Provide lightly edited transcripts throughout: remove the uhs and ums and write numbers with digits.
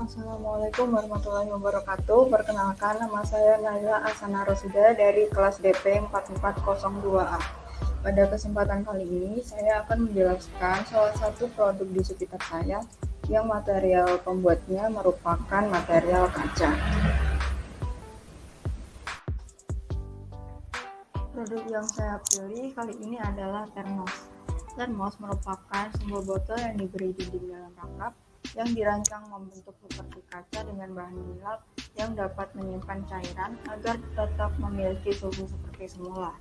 Assalamualaikum warahmatullahi wabarakatuh. Perkenalkan, nama saya Naila Asana Rosida dari kelas DP 4402A. Pada kesempatan kali ini, saya akan menjelaskan salah satu produk di sekitar saya yang material pembuatnya merupakan material kaca. Produk yang saya pilih kali ini adalah termos. Termos merupakan sebuah botol yang diberi dinding dalam rangkap yang dirancang membentuk seperti kaca dengan bahan gelap yang dapat menyimpan cairan agar tetap memiliki suhu seperti semula.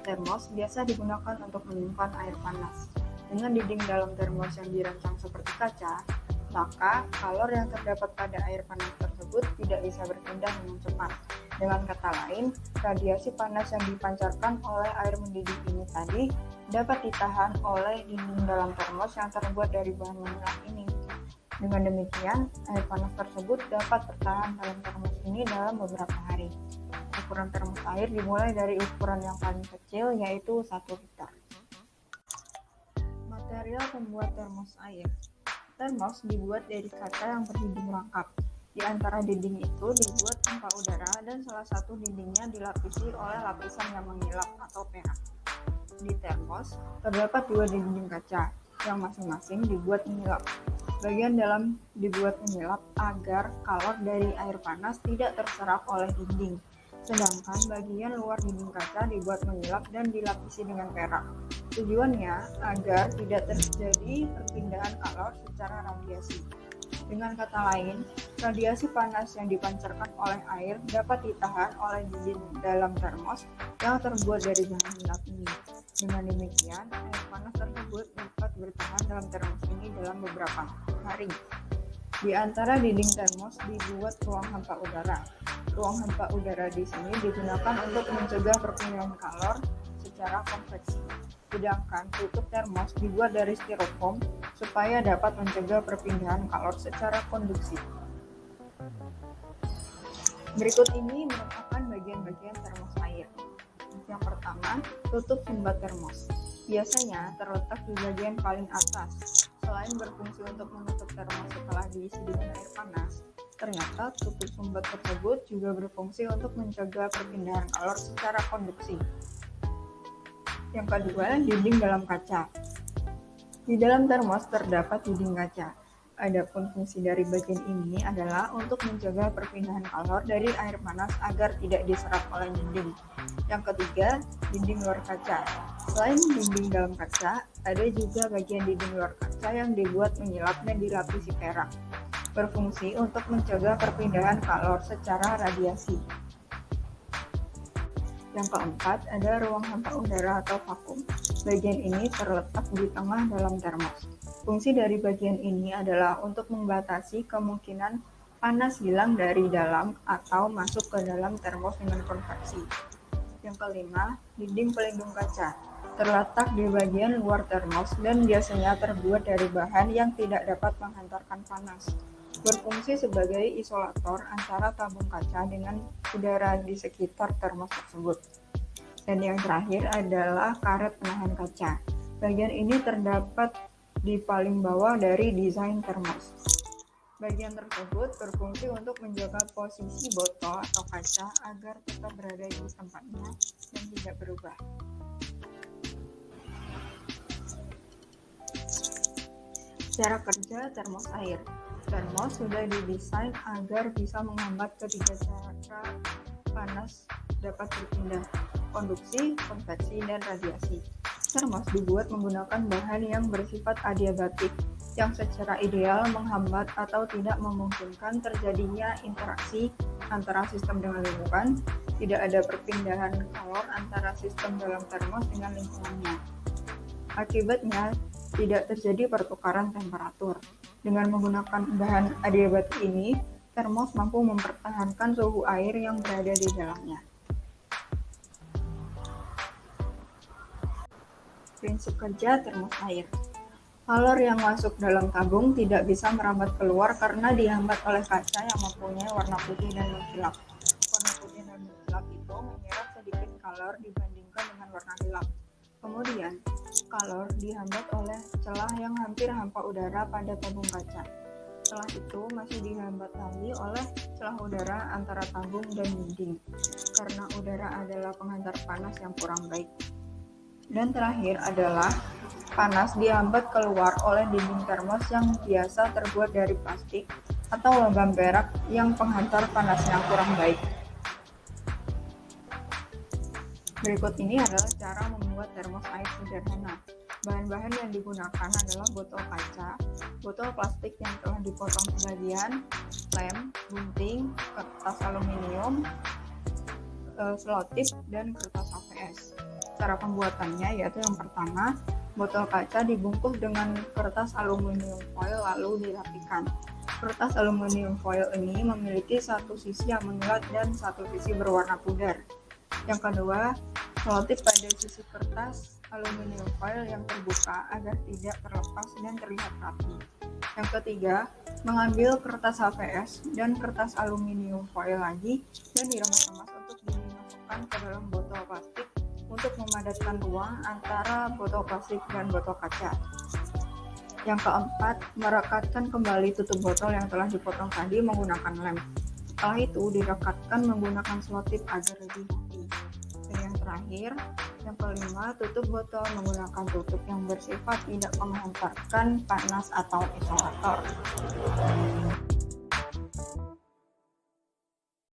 Termos biasa digunakan untuk menyimpan air panas. Dengan dinding dalam termos yang dirancang seperti kaca, maka kalor yang terdapat pada air panas tersebut tidak bisa berpindah dengan cepat. Dengan kata lain, radiasi panas yang dipancarkan oleh air mendidih ini tadi dapat ditahan oleh dinding dalam termos yang terbuat dari bahan mengelap ini. Dengan demikian, air panas tersebut dapat bertahan dalam termos ini dalam beberapa hari. Ukuran termos air dimulai dari ukuran yang paling kecil, yaitu 1 liter. Material pembuat termos air. Termos dibuat dari kaca yang berdinding rangkap. Di antara dinding itu dibuat pompa udara dan salah satu dindingnya dilapisi oleh lapisan yang mengilap atau perak. Di termos terdapat 2 dinding kaca yang masing-masing dibuat mengilap. Bagian dalam dibuat menyilap agar kalor dari air panas tidak terserap oleh dinding. Sedangkan bagian luar dinding kaca dibuat menyilap dan dilapisi dengan perak. Tujuannya agar tidak terjadi perpindahan kalor secara radiasi. Dengan kata lain, radiasi panas yang dipancarkan oleh air dapat ditahan oleh dinding dalam termos yang terbuat dari bahan gelap ini. Dengan demikian, air panas tersebut dapat bertahan dalam termos ini dalam beberapa hari. Di antara dinding termos dibuat ruang hampa udara. Ruang hampa udara di sini digunakan untuk mencegah perpindahan kalor secara konveksi. Sedangkan tutup termos dibuat dari styrofoam supaya dapat mencegah perpindahan kalor secara konduksi. Berikut ini merupakan bagian-bagian termos air. Yang pertama, tutup sumbat termos. Biasanya terletak di bagian paling atas. Selain berfungsi untuk menutup termos setelah diisi dengan air panas, ternyata tutup sumbat tersebut juga berfungsi untuk mencegah perpindahan kalor secara konduksi. Yang kedua, dinding dalam kaca. Di dalam termos terdapat dinding kaca. Adapun fungsi dari bagian ini adalah untuk mencegah perpindahan kalor dari air panas agar tidak diserap oleh dinding. Yang ketiga, dinding luar kaca. Selain dinding dalam kaca, ada juga bagian dinding luar kaca yang dibuat menyilap dan dilapisi perak. Berfungsi untuk mencegah perpindahan kalor secara radiasi. Yang keempat, ada ruang hampa udara atau vakum. Bagian ini terletak di tengah dalam termos. Fungsi dari bagian ini adalah untuk membatasi kemungkinan panas hilang dari dalam atau masuk ke dalam termos dengan konveksi. Yang kelima, dinding pelindung kaca. Terletak di bagian luar termos dan biasanya terbuat dari bahan yang tidak dapat menghantarkan panas. Berfungsi sebagai isolator antara tabung kaca dengan udara di sekitar termos tersebut. Dan yang terakhir adalah karet penahan kaca. Bagian ini terdapat di paling bawah dari desain termos. Bagian tersebut berfungsi untuk menjaga posisi botol atau kaca agar tetap berada di tempatnya dan tidak berubah. Cara kerja termos air. Termos sudah didesain agar bisa menghambat ketiga cara panas dapat berpindah, konduksi, konveksi, dan radiasi. Termos dibuat menggunakan bahan yang bersifat adiabatik, yang secara ideal menghambat atau tidak memungkinkan terjadinya interaksi antara sistem dengan lingkungan, tidak ada perpindahan kalor antara sistem dalam termos dengan lingkungannya. Akibatnya, tidak terjadi pertukaran temperatur. Dengan menggunakan bahan adiabatik ini, termos mampu mempertahankan suhu air yang berada di dalamnya. Prinsip kerja termos air. Kalor yang masuk dalam tabung tidak bisa merambat keluar karena dihambat oleh kaca yang mempunyai warna putih dan mengkilap. Warna putih dan mengkilap itu menyerap sedikit kalor dibandingkan dengan warna gelap. Kemudian, kalor dihambat oleh celah yang hampir hampa udara pada tabung kaca. Setelah itu masih dihambat lagi oleh celah udara antara tabung dan dinding, karena udara adalah penghantar panas yang kurang baik. Dan terakhir adalah panas dihambat keluar oleh dinding termos yang biasa terbuat dari plastik atau logam perak yang penghantar panasnya kurang baik. Berikut ini adalah cara membuat termos air sederhana. Bahan-bahan yang digunakan adalah botol kaca, botol plastik yang telah dipotong sebagian, lem, gunting, kertas aluminium, selotip, dan kertas HVS. Cara pembuatannya yaitu yang pertama, botol kaca dibungkus dengan kertas aluminium foil lalu dirapikan. Kertas aluminium foil ini memiliki satu sisi yang mengilat dan satu sisi berwarna pudar. Yang kedua, selotip pada sisi kertas aluminium foil yang terbuka agar tidak terlepas dan terlihat rapi. Yang ketiga, mengambil kertas HVS dan kertas aluminium foil lagi dan diremas-remas untuk dimasukkan ke dalam botol plastik untuk memadatkan ruang antara botol plastik dan botol kaca. Yang keempat, merekatkan kembali tutup botol yang telah dipotong tadi menggunakan lem. Setelah itu direkatkan menggunakan selotip agar lebih rapi. Dan yang terakhir, yang kelima, tutup botol menggunakan tutup yang bersifat tidak menghantarkan panas atau isolator.